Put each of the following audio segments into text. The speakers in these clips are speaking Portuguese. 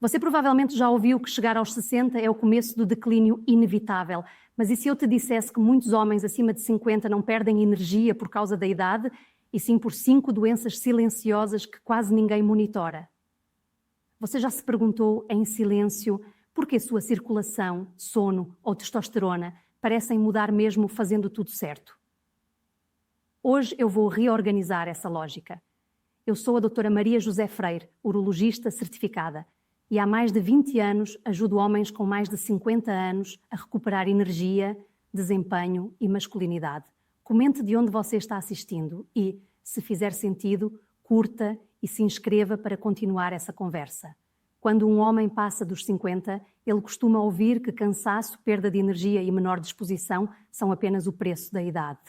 Você provavelmente já ouviu que chegar aos 60 é o começo do declínio inevitável. Mas e se eu te dissesse que muitos homens acima de 50 não perdem energia por causa da idade, e sim por 5 doenças silenciosas que quase ninguém monitora? Você já se perguntou em silêncio por que sua circulação, sono ou testosterona parecem mudar mesmo fazendo tudo certo? Hoje eu vou reorganizar essa lógica. Eu sou a doutora Maria José Freire, urologista certificada, e há mais de 20 anos ajudo homens com mais de 50 anos a recuperar energia, desempenho e masculinidade. Comente de onde você está assistindo e, se fizer sentido, curta e se inscreva para continuar essa conversa. Quando um homem passa dos 50, ele costuma ouvir que cansaço, perda de energia e menor disposição são apenas o preço da idade.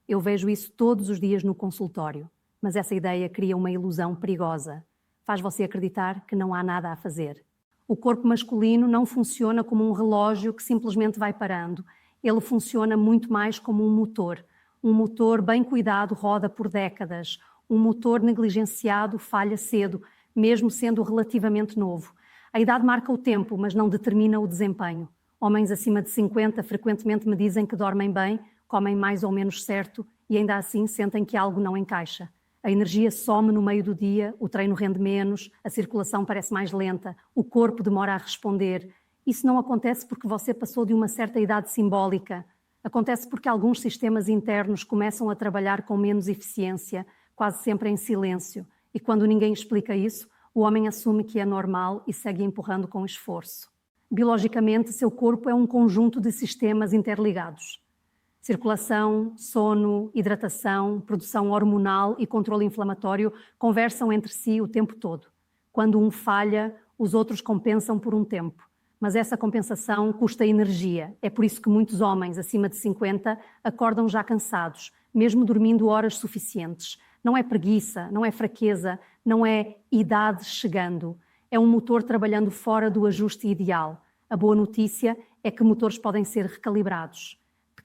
Eu vejo isso todos os dias no consultório, mas essa ideia cria uma ilusão perigosa. Faz você acreditar que não há nada a fazer. O corpo masculino não funciona como um relógio que simplesmente vai parando. Ele funciona muito mais como um motor. Um motor bem cuidado roda por décadas. Um motor negligenciado falha cedo, mesmo sendo relativamente novo. A idade marca o tempo, mas não determina o desempenho. Homens acima de 50 frequentemente me dizem que dormem bem, comem mais ou menos certo e ainda assim sentem que algo não encaixa. A energia some no meio do dia, o treino rende menos, a circulação parece mais lenta, o corpo demora a responder. Isso não acontece porque você passou de uma certa idade simbólica. Acontece porque alguns sistemas internos começam a trabalhar com menos eficiência, quase sempre em silêncio. E quando ninguém explica isso, o homem assume que é normal e segue empurrando com esforço. Biologicamente, seu corpo é um conjunto de sistemas interligados. Circulação, sono, hidratação, produção hormonal e controle inflamatório conversam entre si o tempo todo. Quando um falha, os outros compensam por um tempo. Mas essa compensação custa energia. É por isso que muitos homens acima de 50 acordam já cansados, mesmo dormindo horas suficientes. Não é preguiça, não é fraqueza, não é idade chegando. É um motor trabalhando fora do ajuste ideal. A boa notícia é que motores podem ser recalibrados.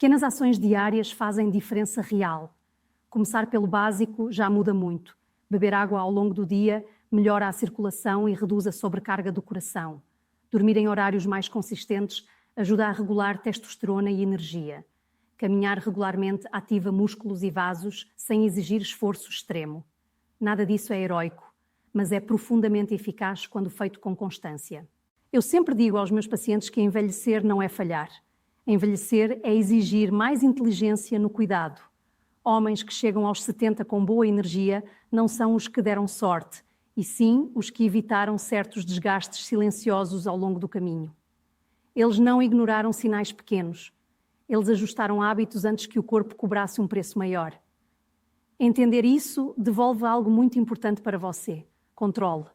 Pequenas ações diárias fazem diferença real. Começar pelo básico já muda muito. Beber água ao longo do dia melhora a circulação e reduz a sobrecarga do coração. Dormir em horários mais consistentes ajuda a regular testosterona e energia. Caminhar regularmente ativa músculos e vasos sem exigir esforço extremo. Nada disso é heróico, mas é profundamente eficaz quando feito com constância. Eu sempre digo aos meus pacientes que envelhecer não é falhar. Envelhecer é exigir mais inteligência no cuidado. Homens que chegam aos 70 com boa energia não são os que deram sorte, e sim os que evitaram certos desgastes silenciosos ao longo do caminho. Eles não ignoraram sinais pequenos. Eles ajustaram hábitos antes que o corpo cobrasse um preço maior. Entender isso devolve algo muito importante para você: controle.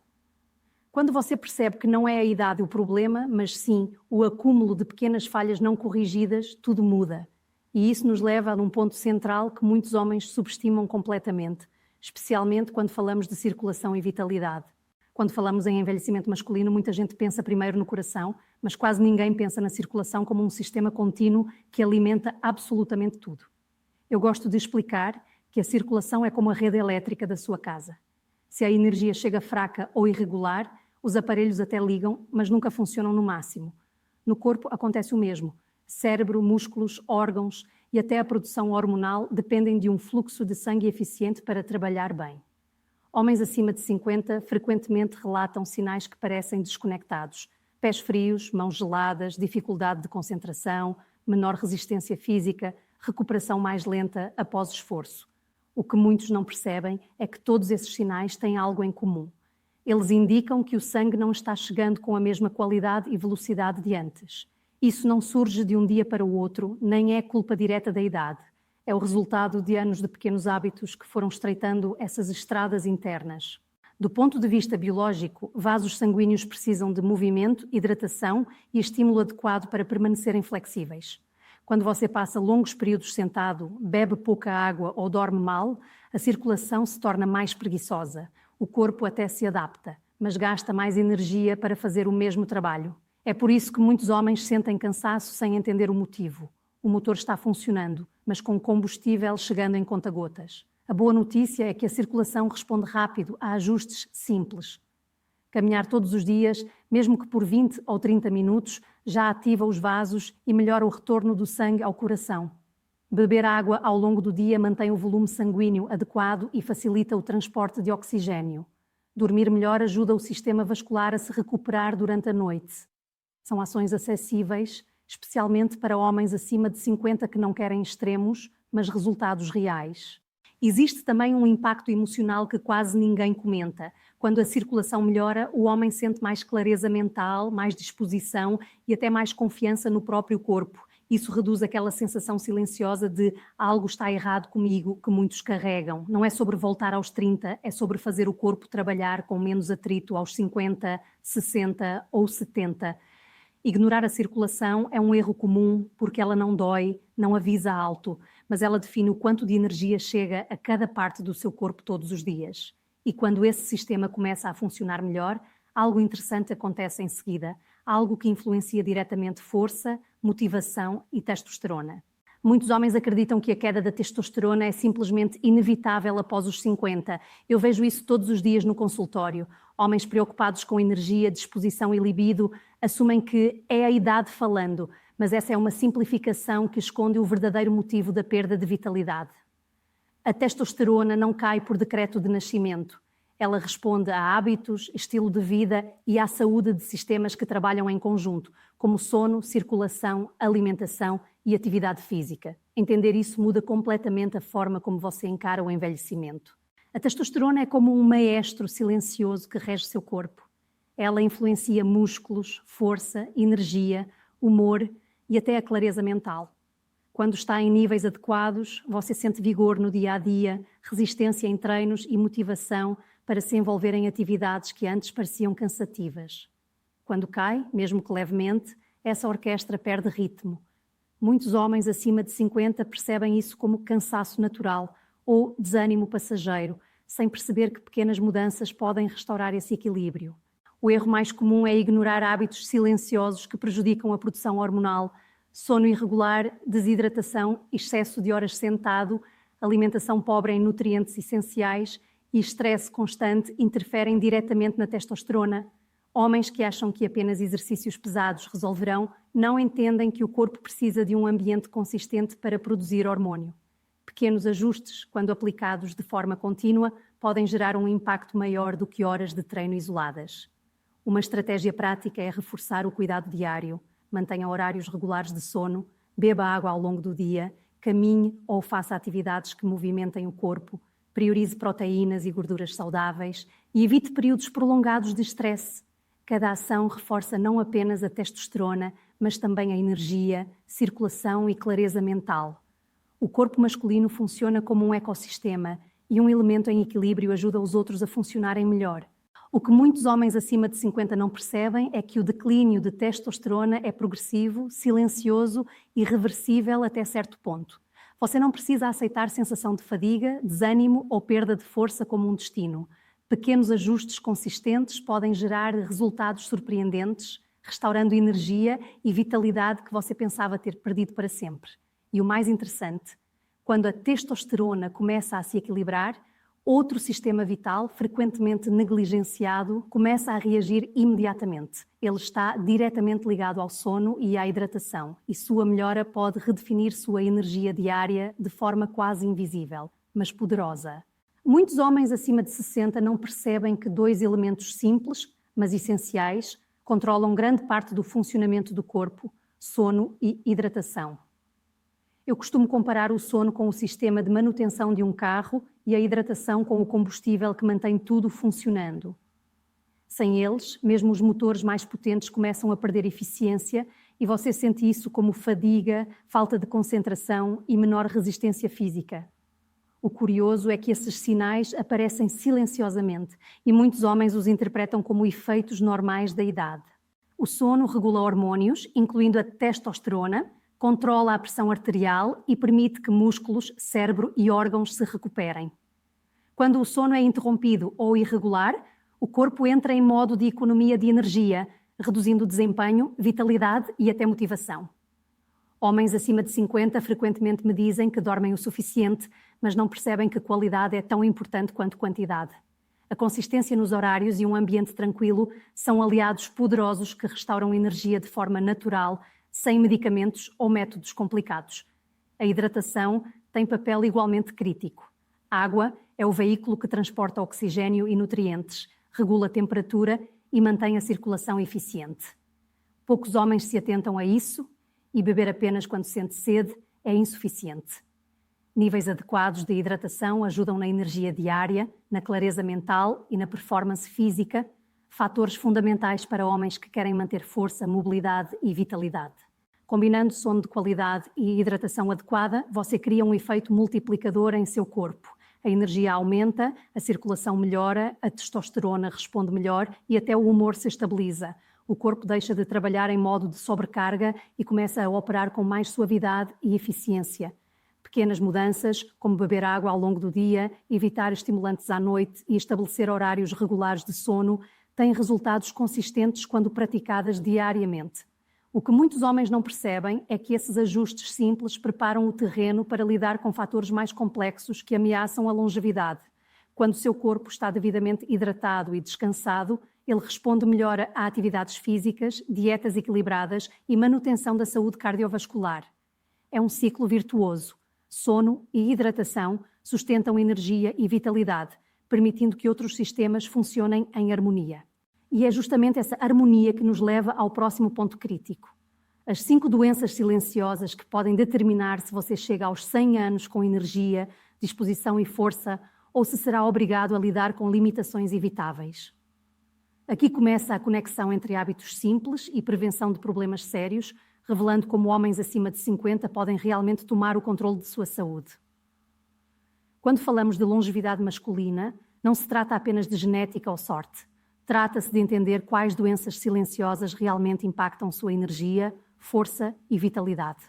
Quando você percebe que não é a idade o problema, mas sim o acúmulo de pequenas falhas não corrigidas, tudo muda. E isso nos leva a um ponto central que muitos homens subestimam completamente, especialmente quando falamos de circulação e vitalidade. Quando falamos em envelhecimento masculino, muita gente pensa primeiro no coração, mas quase ninguém pensa na circulação como um sistema contínuo que alimenta absolutamente tudo. Eu gosto de explicar que a circulação é como a rede elétrica da sua casa. Se a energia chega fraca ou irregular, os aparelhos até ligam, mas nunca funcionam no máximo. No corpo acontece o mesmo. Cérebro, músculos, órgãos e até a produção hormonal dependem de um fluxo de sangue eficiente para trabalhar bem. Homens acima de 50 frequentemente relatam sinais que parecem desconectados. Pés frios, mãos geladas, dificuldade de concentração, menor resistência física, recuperação mais lenta após esforço. O que muitos não percebem é que todos esses sinais têm algo em comum. Eles indicam que o sangue não está chegando com a mesma qualidade e velocidade de antes. Isso não surge de um dia para o outro, nem é culpa direta da idade. É o resultado de anos de pequenos hábitos que foram estreitando essas estradas internas. Do ponto de vista biológico, vasos sanguíneos precisam de movimento, hidratação e estímulo adequado para permanecerem flexíveis. Quando você passa longos períodos sentado, bebe pouca água ou dorme mal, a circulação se torna mais preguiçosa. O corpo até se adapta, mas gasta mais energia para fazer o mesmo trabalho. É por isso que muitos homens sentem cansaço sem entender o motivo. O motor está funcionando, mas com combustível chegando em conta-gotas. A boa notícia é que a circulação responde rápido a ajustes simples. Caminhar todos os dias, mesmo que por 20 ou 30 minutos, já ativa os vasos e melhora o retorno do sangue ao coração. Beber água ao longo do dia mantém o volume sanguíneo adequado e facilita o transporte de oxigênio. Dormir melhor ajuda o sistema vascular a se recuperar durante a noite. São ações acessíveis, especialmente para homens acima de 50 que não querem extremos, mas resultados reais. Existe também um impacto emocional que quase ninguém comenta. Quando a circulação melhora, o homem sente mais clareza mental, mais disposição e até mais confiança no próprio corpo. Isso reduz aquela sensação silenciosa de algo está errado comigo, que muitos carregam. Não é sobre voltar aos 30, é sobre fazer o corpo trabalhar com menos atrito aos 50, 60 ou 70. Ignorar a circulação é um erro comum porque ela não dói, não avisa alto, mas ela define o quanto de energia chega a cada parte do seu corpo todos os dias. E quando esse sistema começa a funcionar melhor, algo interessante acontece em seguida, algo que influencia diretamente força, motivação e testosterona. Muitos homens acreditam que a queda da testosterona é simplesmente inevitável após os 50. Eu vejo isso todos os dias no consultório. Homens preocupados com energia, disposição e libido assumem que é a idade falando, mas essa é uma simplificação que esconde o verdadeiro motivo da perda de vitalidade. A testosterona não cai por decreto de nascimento. Ela responde a hábitos, estilo de vida e à saúde de sistemas que trabalham em conjunto, como sono, circulação, alimentação e atividade física. Entender isso muda completamente a forma como você encara o envelhecimento. A testosterona é como um maestro silencioso que rege seu corpo. Ela influencia músculos, força, energia, humor e até a clareza mental. Quando está em níveis adequados, você sente vigor no dia a dia, resistência em treinos e motivação para se envolver em atividades que antes pareciam cansativas. Quando cai, mesmo que levemente, essa orquestra perde ritmo. Muitos homens acima de 50 percebem isso como cansaço natural ou desânimo passageiro, sem perceber que pequenas mudanças podem restaurar esse equilíbrio. O erro mais comum é ignorar hábitos silenciosos que prejudicam a produção hormonal, sono irregular, desidratação, excesso de horas sentado, alimentação pobre em nutrientes essenciais e estresse constante interferem diretamente na testosterona. Homens que acham que apenas exercícios pesados resolverão não entendem que o corpo precisa de um ambiente consistente para produzir hormônio. Pequenos ajustes, quando aplicados de forma contínua, podem gerar um impacto maior do que horas de treino isoladas. Uma estratégia prática é reforçar o cuidado diário, mantenha horários regulares de sono, beba água ao longo do dia, caminhe ou faça atividades que movimentem o corpo, priorize proteínas e gorduras saudáveis e evite períodos prolongados de estresse. Cada ação reforça não apenas a testosterona, mas também a energia, circulação e clareza mental. O corpo masculino funciona como um ecossistema e um elemento em equilíbrio ajuda os outros a funcionarem melhor. O que muitos homens acima de 50 não percebem é que o declínio de testosterona é progressivo, silencioso e reversível até certo ponto. Você não precisa aceitar sensação de fadiga, desânimo ou perda de força como um destino. Pequenos ajustes consistentes podem gerar resultados surpreendentes, restaurando energia e vitalidade que você pensava ter perdido para sempre. E o mais interessante, quando a testosterona começa a se equilibrar, outro sistema vital, frequentemente negligenciado, começa a reagir imediatamente. Ele está diretamente ligado ao sono e à hidratação, e sua melhora pode redefinir sua energia diária de forma quase invisível, mas poderosa. Muitos homens acima de 60 não percebem que dois elementos simples, mas essenciais, controlam grande parte do funcionamento do corpo: sono e hidratação. Eu costumo comparar o sono com o sistema de manutenção de um carro e a hidratação com o combustível que mantém tudo funcionando. Sem eles, mesmo os motores mais potentes começam a perder eficiência e você sente isso como fadiga, falta de concentração e menor resistência física. O curioso é que esses sinais aparecem silenciosamente e muitos homens os interpretam como efeitos normais da idade. O sono regula hormônios, incluindo a testosterona, controla a pressão arterial e permite que músculos, cérebro e órgãos se recuperem. Quando o sono é interrompido ou irregular, o corpo entra em modo de economia de energia, reduzindo desempenho, vitalidade e até motivação. Homens acima de 50 frequentemente me dizem que dormem o suficiente, mas não percebem que qualidade é tão importante quanto quantidade. A consistência nos horários e um ambiente tranquilo são aliados poderosos que restauram energia de forma natural, sem medicamentos ou métodos complicados. A hidratação tem papel igualmente crítico. A água é o veículo que transporta oxigênio e nutrientes, regula a temperatura e mantém a circulação eficiente. Poucos homens se atentam a isso e beber apenas quando sente sede é insuficiente. Níveis adequados de hidratação ajudam na energia diária, na clareza mental e na performance física, fatores fundamentais para homens que querem manter força, mobilidade e vitalidade. Combinando sono de qualidade e hidratação adequada, você cria um efeito multiplicador em seu corpo. A energia aumenta, a circulação melhora, a testosterona responde melhor e até o humor se estabiliza. O corpo deixa de trabalhar em modo de sobrecarga e começa a operar com mais suavidade e eficiência. Pequenas mudanças, como beber água ao longo do dia, evitar estimulantes à noite e estabelecer horários regulares de sono, têm resultados consistentes quando praticadas diariamente. O que muitos homens não percebem é que esses ajustes simples preparam o terreno para lidar com fatores mais complexos que ameaçam a longevidade. Quando o seu corpo está devidamente hidratado e descansado, ele responde melhor a atividades físicas, dietas equilibradas e manutenção da saúde cardiovascular. É um ciclo virtuoso. Sono e hidratação sustentam energia e vitalidade, permitindo que outros sistemas funcionem em harmonia. E é justamente essa harmonia que nos leva ao próximo ponto crítico. As 5 doenças silenciosas que podem determinar se você chega aos 100 anos com energia, disposição e força ou se será obrigado a lidar com limitações evitáveis. Aqui começa a conexão entre hábitos simples e prevenção de problemas sérios, revelando como homens acima de 50 podem realmente tomar o controle de sua saúde. Quando falamos de longevidade masculina, não se trata apenas de genética ou sorte. Trata-se de entender quais doenças silenciosas realmente impactam sua energia, força e vitalidade.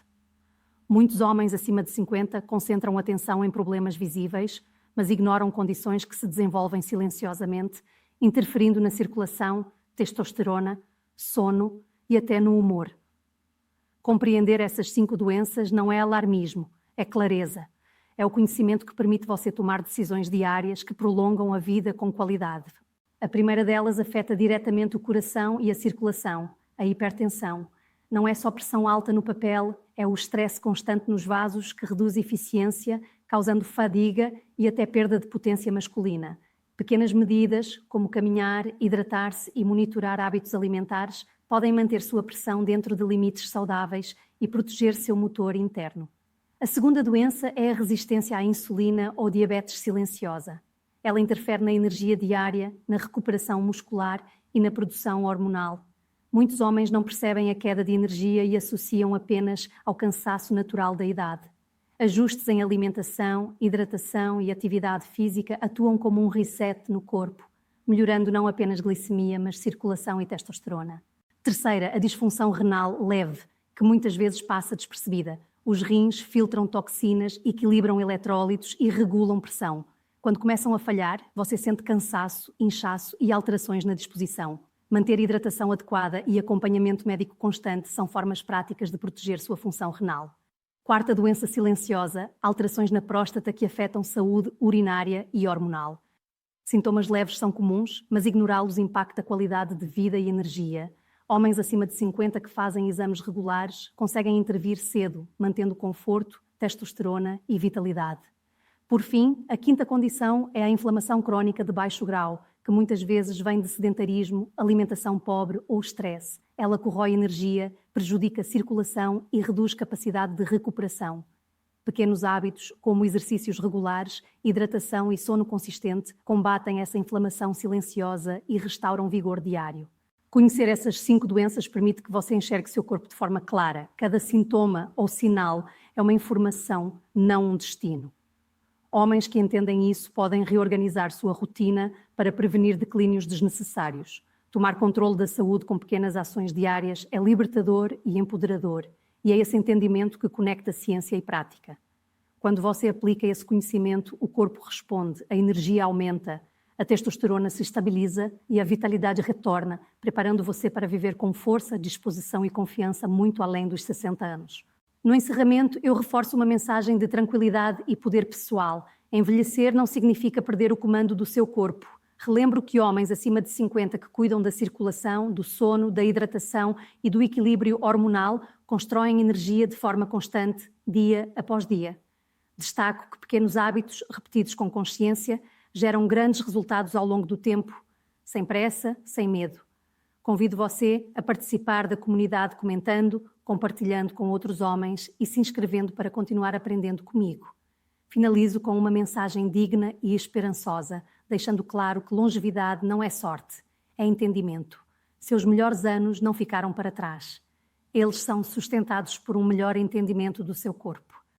Muitos homens acima de 50 concentram atenção em problemas visíveis, mas ignoram condições que se desenvolvem silenciosamente, interferindo na circulação, testosterona, sono e até no humor. Compreender essas 5 doenças não é alarmismo, é clareza. É o conhecimento que permite você tomar decisões diárias que prolongam a vida com qualidade. A primeira delas afeta diretamente o coração e a circulação, a hipertensão. Não é só pressão alta no papel, é o estresse constante nos vasos que reduz eficiência, causando fadiga e até perda de potência masculina. Pequenas medidas, como caminhar, hidratar-se e monitorar hábitos alimentares, podem manter sua pressão dentro de limites saudáveis e proteger seu motor interno. A segunda doença é a resistência à insulina ou diabetes silenciosa. Ela interfere na energia diária, na recuperação muscular e na produção hormonal. Muitos homens não percebem a queda de energia e associam apenas ao cansaço natural da idade. Ajustes em alimentação, hidratação e atividade física atuam como um reset no corpo, melhorando não apenas glicemia, mas circulação e testosterona. Terceira, a disfunção renal leve, que muitas vezes passa despercebida. Os rins filtram toxinas, equilibram eletrólitos e regulam pressão. Quando começam a falhar, você sente cansaço, inchaço e alterações na disposição. Manter hidratação adequada e acompanhamento médico constante são formas práticas de proteger sua função renal. Quarta doença silenciosa, alterações na próstata que afetam saúde urinária e hormonal. Sintomas leves são comuns, mas ignorá-los impacta a qualidade de vida e energia. Homens acima de 50 que fazem exames regulares conseguem intervir cedo, mantendo conforto, testosterona e vitalidade. Por fim, a quinta condição é a inflamação crónica de baixo grau, que muitas vezes vem de sedentarismo, alimentação pobre ou estresse. Ela corrói energia, prejudica a circulação e reduz capacidade de recuperação. Pequenos hábitos, como exercícios regulares, hidratação e sono consistente, combatem essa inflamação silenciosa e restauram vigor diário. Conhecer essas 5 doenças permite que você enxergue seu corpo de forma clara. Cada sintoma ou sinal é uma informação, não um destino. Homens que entendem isso podem reorganizar sua rotina para prevenir declínios desnecessários. Tomar controle da saúde com pequenas ações diárias é libertador e empoderador, e é esse entendimento que conecta ciência e prática. Quando você aplica esse conhecimento, o corpo responde, a energia aumenta, a testosterona se estabiliza e a vitalidade retorna, preparando você para viver com força, disposição e confiança muito além dos 60 anos. No encerramento, eu reforço uma mensagem de tranquilidade e poder pessoal. Envelhecer não significa perder o comando do seu corpo. Relembro que homens acima de 50 que cuidam da circulação, do sono, da hidratação e do equilíbrio hormonal constroem energia de forma constante, dia após dia. Destaco que pequenos hábitos, repetidos com consciência, geram grandes resultados ao longo do tempo, sem pressa, sem medo. Convido você a participar da comunidade comentando, compartilhando com outros homens e se inscrevendo para continuar aprendendo comigo. Finalizo com uma mensagem digna e esperançosa, deixando claro que longevidade não é sorte, é entendimento. Seus melhores anos não ficaram para trás. Eles são sustentados por um melhor entendimento do seu corpo.